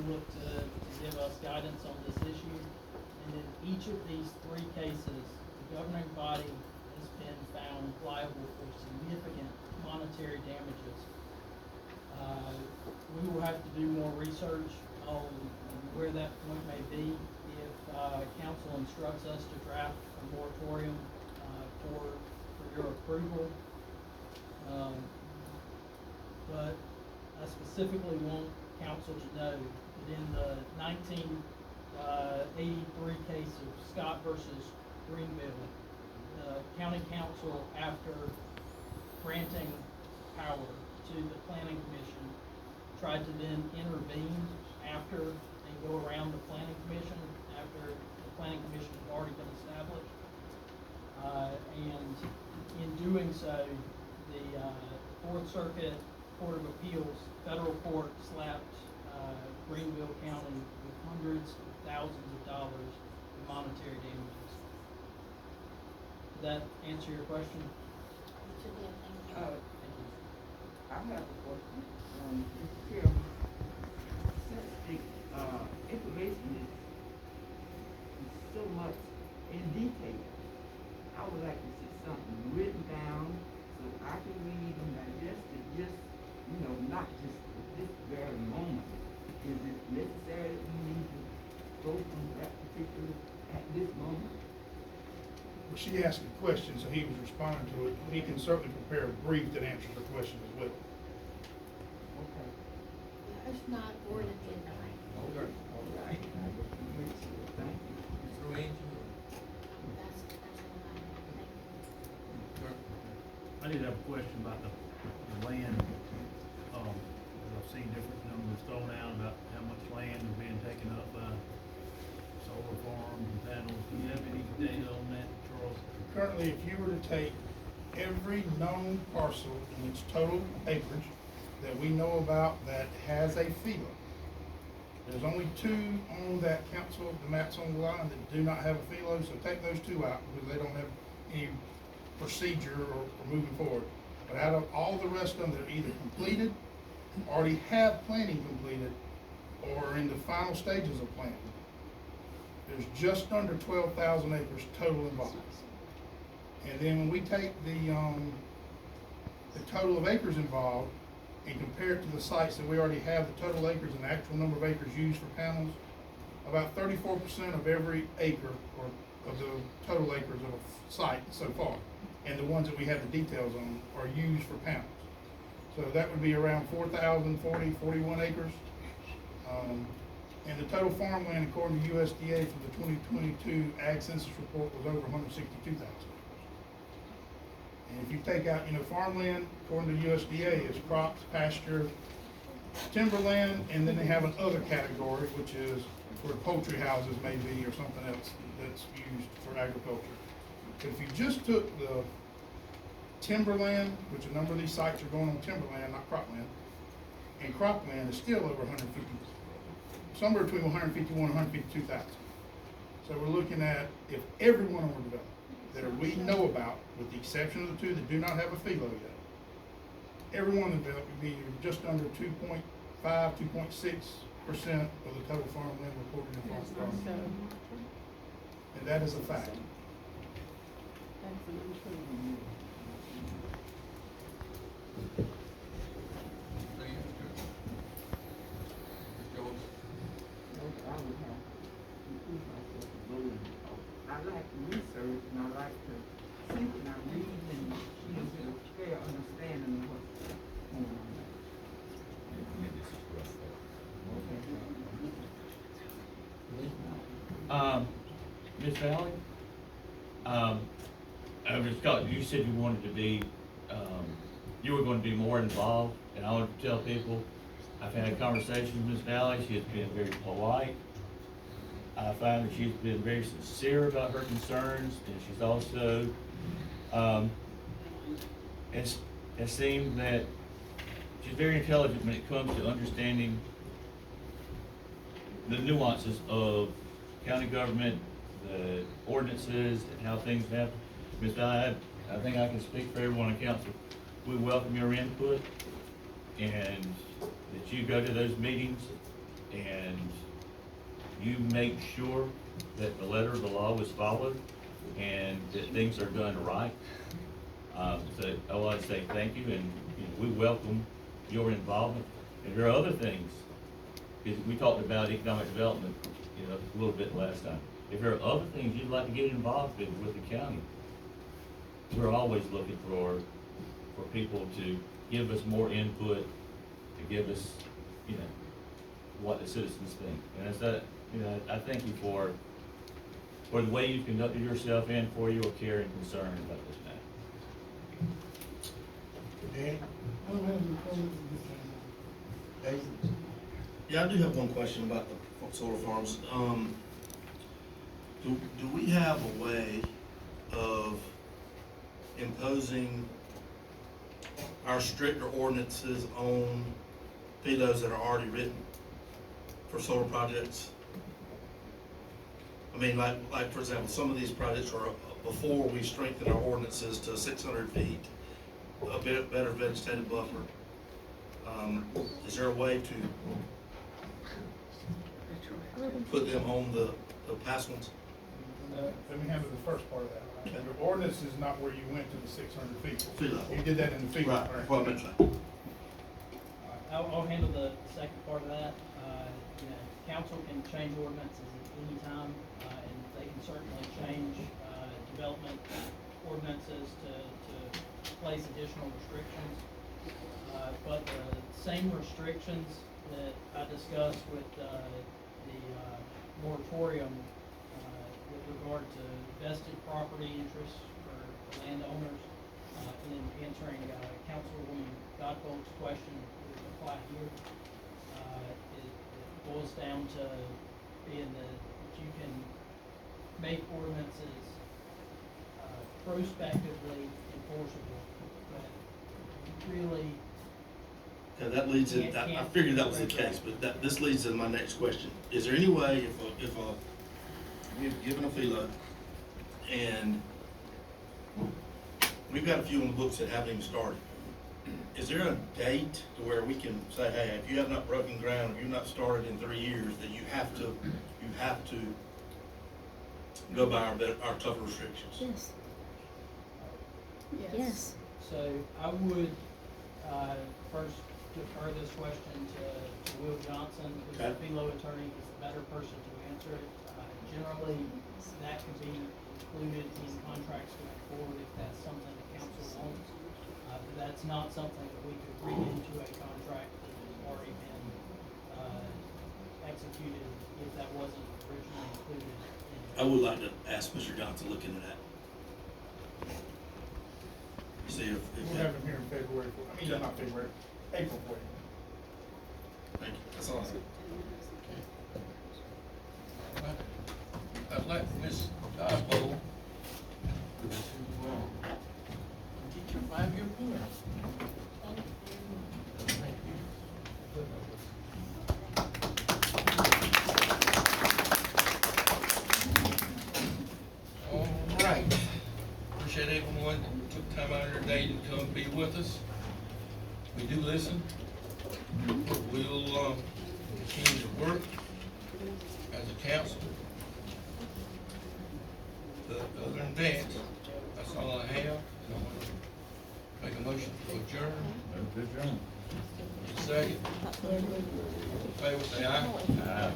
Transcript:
look to give us guidance on this issue. And in each of these three cases, the governing body has been found liable for significant monetary damages. We will have to do more research on where that point may be if council instructs us to draft a moratorium for your approval. But I specifically want council to know that in the 1983 case of Scott versus Greenville, the county council, after granting power to the planning commission, tried to then intervene after and go around the planning commission after the planning commission had already been established. And in doing so, the Fourth Circuit Court of Appeals, federal court, slapped Greenville County with hundreds of thousands of dollars in monetary damages. Did that answer your question? Thank you. I have a question. Mr. Chairman, since the information is so much in detail, I would like to see something written down so I can read and digest it, just, not just at this very moment. Is it necessary that we need to go from that particular, at this moment? Well, she asked a question, so he was responding to it. He can certainly prepare a brief that answers the question as well. Okay. It's not worded in line. Okay. All right. I just want to make sure. Thank you. Mr. Range? That's all I have. Thank you. I did have a question about the land. I've seen different numbers thrown out about how much land is being taken up by solar farms and panels. Do you have any data on that, Charles? Currently, if you were to take every known parcel in its total acreage that we know about that has a FELA, there's only two on that council, the maps on the line, that do not have a FELA, so take those two out because they don't have any procedure or moving forward. But out of all the rest of them, they're either completed, already have planning completed, or are in the final stages of planning. There's just under 12,000 acres total involved. And then when we take the total of acres involved and compare it to the sites that we already have, the total acres and the actual number of acres used for panels, about 34% of every acre, or of the total acres of a site so far, and the ones that we have the details on, are used for panels. So that would be around 41 acres. And the total farmland, according to USDA, for the 2022 Ag Census Report, was over 162,000 acres. And if you take out, farmland, according to USDA, is crops, pasture, timberland, and then they have an other category, which is where poultry houses may be or something else that's used for agriculture. But if you just took the timberland, which a number of these sites are going on timberland, not cropland, and cropland is still over 150, somewhere between 151 and 152,000. So we're looking at, if every one of them were developed, that we know about, with the exception of the two that do not have a FELO yet, every one of them would be just under 2.5, 2.6% of the total farmland reported in farm property. And that is a fact. I would have to keep myself moving. I like to research and I like to think and I read and get a fair understanding of what's going on. Ms. Valley, Scott, you said you wanted to be, you were going to be more involved, and I want to tell people, I've had a conversation with Ms. Valley. She has been very polite. I find that she's been very sincere about her concerns, and she's also, it seems that she's very intelligent when it comes to understanding the nuances of county government, the ordinances, and how things happen. Ms. Valley, I think I can speak for everyone on council. We welcome your input, and that you go to those meetings and you make sure that the letter of the law was followed and that things are done right. So I want to say thank you, and we welcome your involvement. And there are other things, because we talked about economic development, a little bit last time. If there are other things you'd like to get involved in with the county, we're always looking for people to give us more input, to give us, what the citizens think. And it's that, I thank you for the way you've conducted yourself and for your care and concern about this matter. Dan? I don't have any comments at this time. David? Yeah, I do have one question about the solar farms. Do we have a way of imposing our stricter ordinances on FELOs that are already written for solar projects? I mean, like for example, some of these projects are, before we strengthen our ordinances to 600 feet, a bit better vegetative buffer. Is there a way to put them on the past ones? Let me handle the first part of that. Okay. Your ordinance is not where you went to the 600 feet. FELO. You did that in the FELO. Right, correct? what I meant. I'll handle the second part of that. Council can change ordinances at any time, and they can certainly change, development ordinances to place additional restrictions. But the same restrictions that I discussed with, the moratorium, with regard to vested property interests for landowners, in answering, Councilwoman Godbold's question would apply here. It boils down to being that you can make ordinances, prospectively enforceable, but really. Okay, that leads in, I Can't figured that was the regulate. case, but this leads to my next question. Is there any way if we've given a FELO and we've got a few on the books that haven't even started, is there a date to where we can say, hey, if you have not broken ground, if you've not started in 3 years, that you have to go by our tougher restrictions? Yes. Yes. Yes. So I would, first defer this question to Will Johnson, who's the Okay. FELO attorney, he's the better person to answer it. Generally, that could be included in contracts going forward if that's something the council wants. But that's not something that we could read into a contract that has already been, executed if that wasn't originally included in. I would like to ask Mr. Johnson to look into that. See if. We'll have him here in February, not February, April for you. Thank you, that's all I have. I'd like Ms. Godbold to, get your 5-year plan. Thank you. All right. Appreciate everyone that took time out of their day to come be with us. We do listen. We'll, continue to work as a council. But other than that, that's all I have. And I'm gonna make a motion to adjourn. Second. All in favor, say aye. Aye.